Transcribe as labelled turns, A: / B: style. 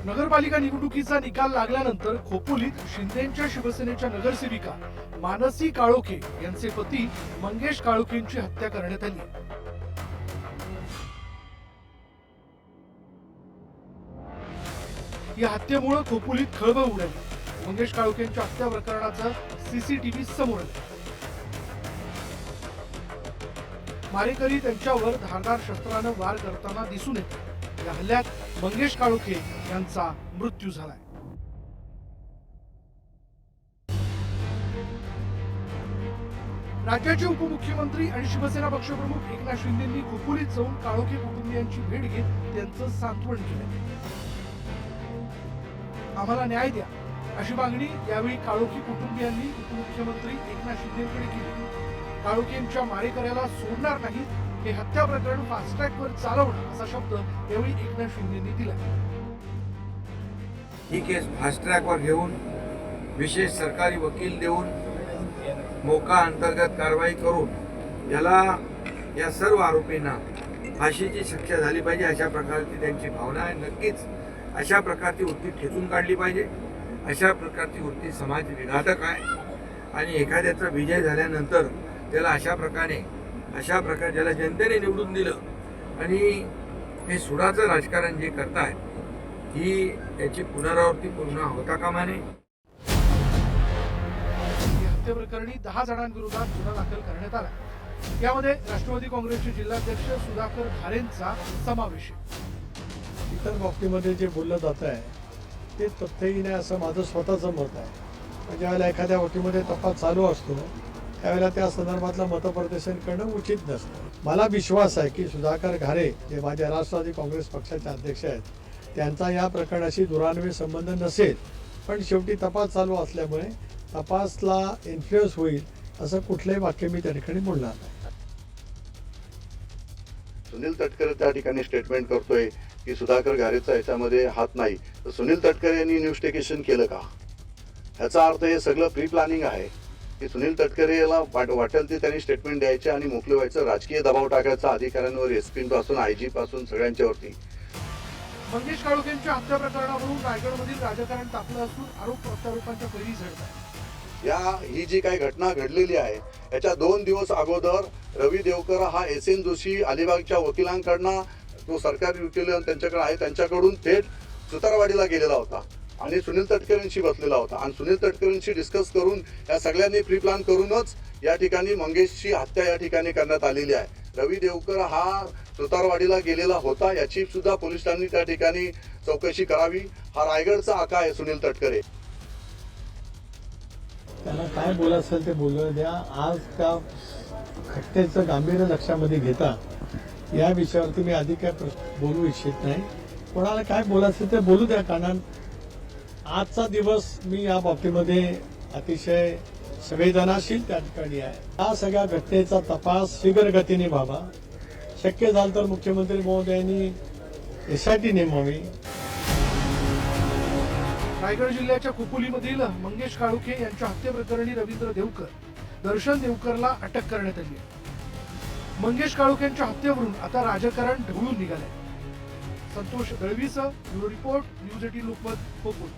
A: नगरपालिका निवडणुकीचा निकाल लागल्यानंतर खोपोलीत शिंदेच्या शिवसेनेच्या नगरसेविका मानसी काळोखे यांचे पती मंगेश काळोखेंची हत्या करण्यात आली। या हत्येमुळे खोपोलीत खळबळ उडाली। मंगेश काळोखेंच्या हत्या प्रकरणाचा सीसीटीव्ही समोर आला। मारेकरी त्यांच्यावर धारदार शस्त्राने वार करताना दिसून येते। या हल्ल्यात मंगेश काळोखे यांचा मृत्यू झालाय। राज्याचे उपमुख्यमंत्री आणि शिवसेना पक्षप्रमुख एकनाथ शिंदेंनी खोपोलीत जाऊन काळोखे कुटुंबियांची भेट घेत त्यांचं सांत्वन केलं। आम्हाला न्याय द्या अशी मागणी यावेळी काळोखे कुटुंबियांनी उपमुख्यमंत्री एकनाथ शिंदेंकडे केली। काळोखेंच्या मारेकऱ्याला सोडणार नाही, हे हत्या प्रकरण फास्ट ट्रॅकवर चालवणार असा शब्द यावेळी एकनाथ शिंदेंनी दिला।
B: ही केस फास्ट ट्रॅकवर घेऊन विशेष सरकारी वकील देऊन मोका अंतर्गत कारवाई करून या सर्व आरोपींना फाशीची शिक्षा झाली पाहिजे अशा प्रकारची त्यांची भावना आहे। नक्कीच अशा प्रकारची वृत्ती ठेचून काढली पाहिजे। अशा प्रकारची वृत्ती समाज विघातक आहे आणि एखाद्याचा विजय झाल्यानंतर त्याला अशा प्रकारे ज्याला जनतेने निवडून दिलं आणि हे सुडाचं राजकारण जे करताय ही याची पुनरावृत्ती पुन्हा होता कामा नये।
A: हत्या प्रकरणी 10 जणांविरोधात गुन्हा दाखल करण्यात आला। यामध्ये राष्ट्रवादी काँग्रेसचे जिल्हाध्यक्ष सुधाकर घारेंचा समावेश आहे।
C: इतर बाबतीमध्ये जे बोललं जात आहे ते तथ्यही नाही असं माझं स्वतःचं मत आहे। ज्यावेळेला एखाद्या बाबतीमध्ये तपास चालू असतो त्यावेळेला त्या संदर्भातलं मतप्रदर्शन करणं उचित नसतं। मला विश्वास आहे की सुधाकर घारे जे माझे राष्ट्रवादी काँग्रेस पक्षाचे अध्यक्ष आहेत त्यांचा या प्रकरणाशी दुरान्वयी संबंध नसेल, पण शेवटी तपास चालू असल्यामुळे तपासला इन्फ्लुएन्स होईल असं कुठलंही वाक्य मी त्या ठिकाणी बोलणार नाही।
D: सुनील तटकरे त्या ठिकाणी स्टेटमेंट करतोय की सुधाकर घारेचा याच्यामध्ये हात नाही, तर सुनील तटकरे यांनी इन्व्हेस्टिगेशन केलं का? ह्याचा अर्थ हे सगळं प्री प्लॅनिंग आहे की सुनील तटकरे याला वाटेल ते त्यांनी स्टेटमेंट द्यायचे आणि मोकळे व्हायचं, राजकीय दबाव टाकायचा अधिकाऱ्यांवर, एसपी पासून आयजी पासून सगळ्यांच्यावरती।
A: मंगेश काळोखेंच्या हत्या प्रकरणावरून रायगडमधील राजकारण तापलं असून आरोप प्रत्यारोपांच्या फैरी झडत आहे।
D: ही जी काही घटना घडलेली आहे याच्या 2 दिवस अगोदर रवी देवकर हा SN जोशी अलिबागच्या वकिलांकडनं, तो सरकारी वकील त्यांच्याकडे आहे, त्यांच्याकडून थेट सुतारवाडीला गेलेला होता आणि सुनील तटकरेंशी बसलेला होता आणि सुनील तटकरेंशी डिस्कस करून या सगळ्यांनी प्री प्लॅन करूनच या ठिकाणी मंगेशची हत्या या ठिकाणी करण्यात आलेली आहे। रवी देवकर हा सुतारवाडीला गेलेला होता याची सुद्धा पोलिसांनी त्या ठिकाणी चौकशी करावी। हा रायगडचा आका आहे सुनील तटकरे।
C: त्यांना काय बोलायचं असेल ते बोलू द्या। आज का घटनेचं गांभीर्य लक्षामध्ये घेता या विषयावरती मी अधिक काय बोलू इच्छित नाही। कोणाला काय बोलायचं ते बोलू द्या, कारण आजचा दिवस मी या बाबतीमध्ये अतिशय संवेदनाशील त्या ठिकाणी आहे। या सगळ्या घटनेचा तपास शीघ्र गतीने व्हावा, शक्य झालं तर मुख्यमंत्री महोदयांनी SIT नेमावी।
A: रायगड जिल्ह्याच्या खोपोलीमधील मंगेश काळोखे यांच्या हत्येप्रकरणी रवींद्र देवकर, दर्शन देवकरला अटक करण्यात आली आहे। मंगेश काळोखेंच्या हत्येवरून आता राजकारण ढवळून निघालंय। संतोष दळवीसह bureau report, news 18 Lokmat, Khopoli.